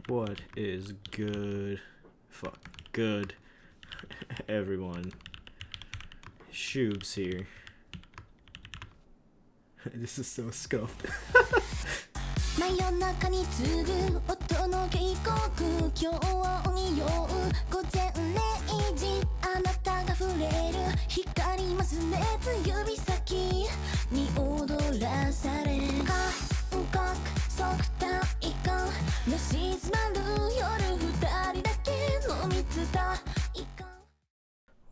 What is good? Good. Everyone. Ashkeebs here. This is so scuffed. 真夜中に次ぐ音の警告今日を匂う午前0時あなたが触れる光ります熱指先に踊らされ韓国即体感寝静まる夜二人だけの密だ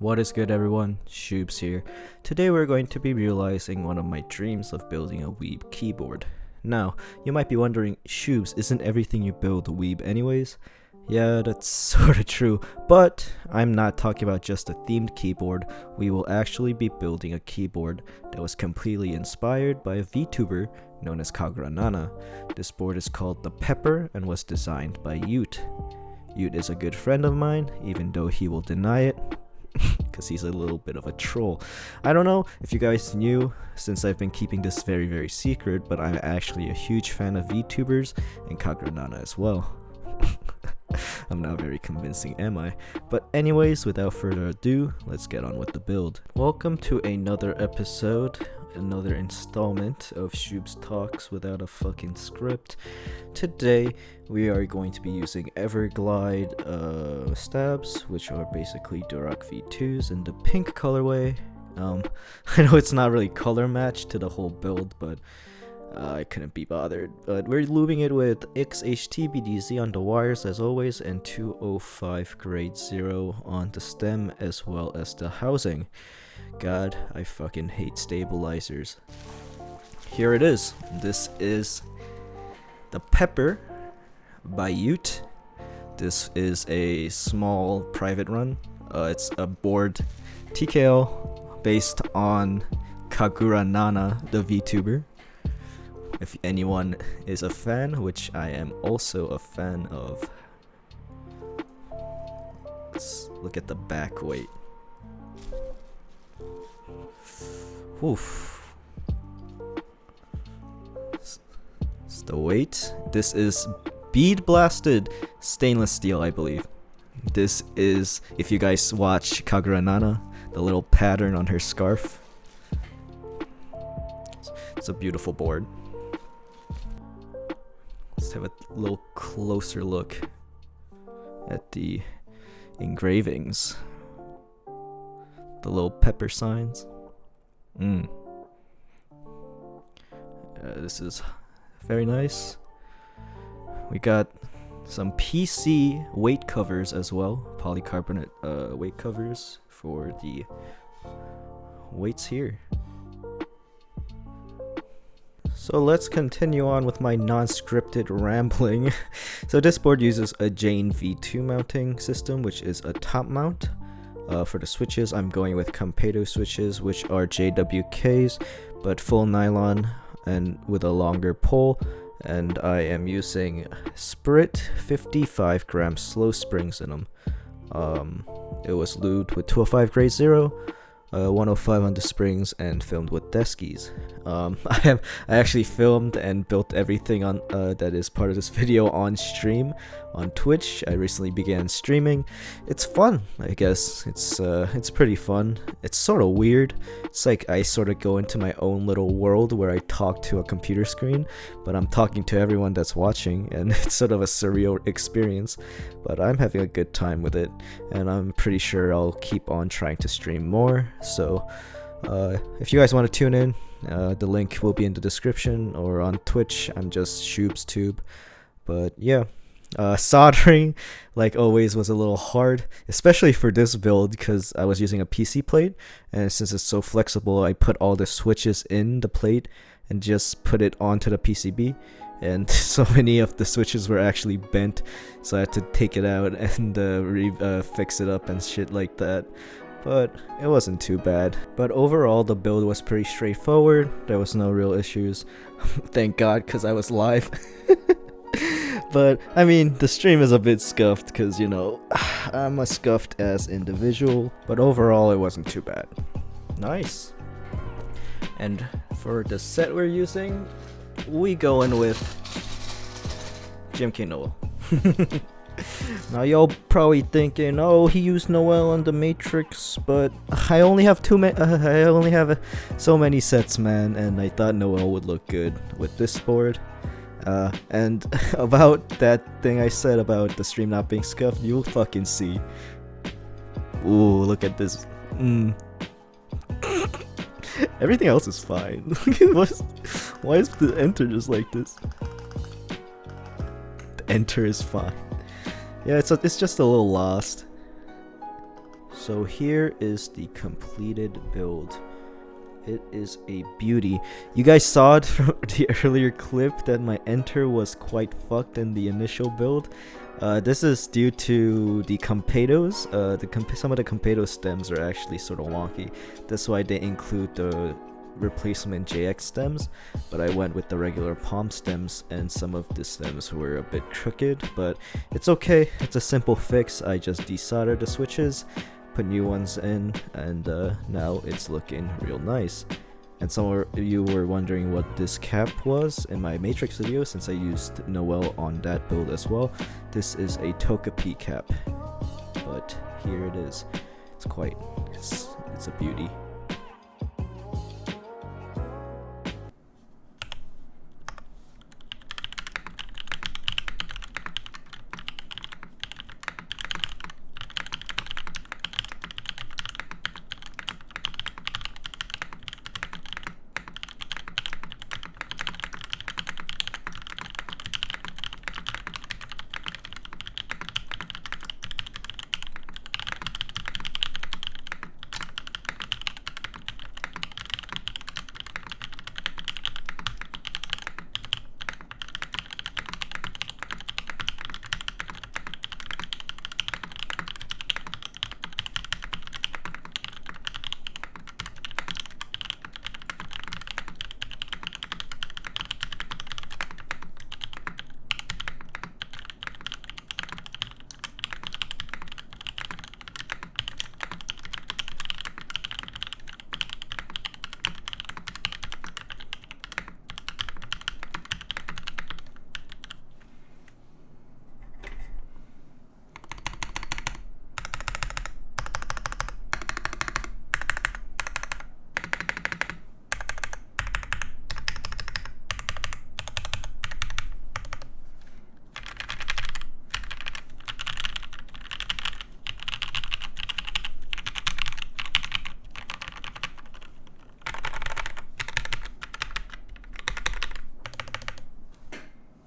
What is good, everyone? Ashkeebs here. Today we're going to be realizing one of my dreams of building a weeb keyboard. Now, you might be wondering, Ashkeebs, isn't everything you build a weeb anyways? Yeah, that's sorta true, but I'm not talking about just a themed keyboard. We will actually be building a keyboard that was completely inspired by a Vtuber known as Kagura Nana. This board is called the Pepper and was designed by yoot. Yoot is a good friend of mine, even though he will deny it. Because he's a little bit of a troll. I don't know if you guys knew, since I've been keeping this very secret, but I'm actually a huge fan of VTubers and Kagura Nana as well. I'm not very convincing, am I? But anyways, without further ado, let's get on with the build. Welcome to another episode, another installment of Ashkeebs Talks without a fucking script. Today, we are going to be using Everglide stabs, which are basically Duroc V2s in the pink colorway. I know it's not really color matched to the whole build, but I couldn't be bothered. But we're looping it with XHTBDZ on the wires as always, and 205 grade 0 on the stem as well as the housing. God, I fucking hate stabilizers. Here it is. This is the Pepper by yoot. This is a small private run. It's a board TKL based on Kagura Nana, the VTuber. If anyone is a fan, which I am also a fan of. Let's look at the back weight. Oof. It's the weight. This is bead blasted stainless steel, I believe. This is, if you guys watch Kagura Nana, the little pattern on her scarf. It's a beautiful board. Let's have a little closer look at the engravings. The little pepper signs. This is very nice. We got some PC weight covers as well. Polycarbonate weight covers for the weights here. So let's continue on with my non-scripted rambling. So this board uses a Jane V2 mounting system, which is a top mount. For the switches, I'm going with Konpeitou Switches, which are JWKs, but full nylon and with a longer pole. And I am using Spirit 55 gram slow springs in them. It was lubed with 205 grade 0. 105 on the springs and filmed with deskies. I actually filmed and built everything on that is part of this video on stream on Twitch. I recently began streaming. It's fun, I guess. It's pretty fun. It's sort of weird. It's like I sort of go into my own little world where I talk to a computer screen, but I'm talking to everyone that's watching, and it's sort of a surreal experience. But I'm having a good time with it, and I'm pretty sure I'll keep on trying to stream more. So if you guys want to tune in, the link will be in the description, or on Twitch I'm just ShoobsTube. But yeah, soldering, like always, was a little hard, especially for this build because I was using a PC plate, and since it's so flexible, I put all the switches in the plate and just put it onto the PCB, and so many of the switches were actually bent, so I had to take it out and fix it up and shit like that. But it wasn't too bad. But overall, the build was pretty straightforward. There was no real issues. Thank God, because I was live. But, I mean, the stream is a bit scuffed because, you know, I'm a scuffed ass individual. But overall, it wasn't too bad. Nice. And for the set we're using, we go in with Jim K. Noel. Now y'all probably thinking, oh, he used Noel on the Matrix, but I only have so many sets, man, and I thought Noel would look good with this board. And about that thing I said about the stream not being scuffed, you'll fucking see. Ooh, look at this. Everything else is fine. Why is the enter just like this? The enter is fine. Yeah, it's just a little lost. So here is the completed build. It is a beauty. You guys saw it from the earlier clip that my enter was quite fucked in the initial build. This is due to the Konpeitos. Some of the Konpeitou stems are actually sort of wonky. That's why they include the replacement JX stems, but I went with the regular palm stems, and some of the stems were a bit crooked, but it's okay. It's a simple fix. I just desoldered the switches, put new ones in, and now it's looking real nice. And some of you were wondering what this cap was in my Matrix video, since I used Noel on that build as well. This is a Togepi cap, but here it is. It's a beauty.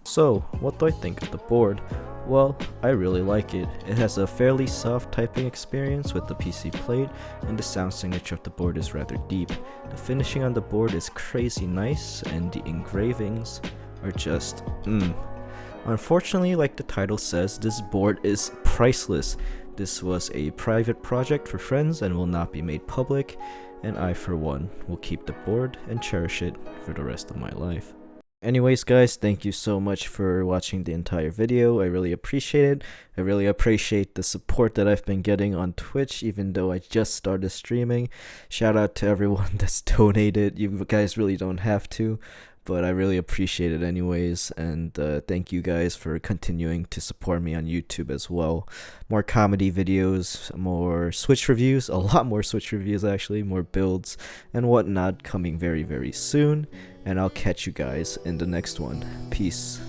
So, what do I think of the board? Well, I really like it. It has a fairly soft typing experience with the PC plate, and the sound signature of the board is rather deep. The finishing on the board is crazy nice, and the engravings are just Unfortunately, like the title says, this board is priceless. This was a private project for friends and will not be made public, and I for one will keep the board and cherish it for the rest of my life. Anyways guys, thank you so much for watching the entire video. I really appreciate it. I really appreciate the support that I've been getting on Twitch, even though I just started streaming. Shout out to everyone that's donated. You guys really don't have to, but I really appreciate it anyways, and thank you guys for continuing to support me on YouTube as well. More comedy videos, more Switch reviews, a lot more Switch reviews actually, more builds and whatnot coming very, very soon, and I'll catch you guys in the next one. Peace.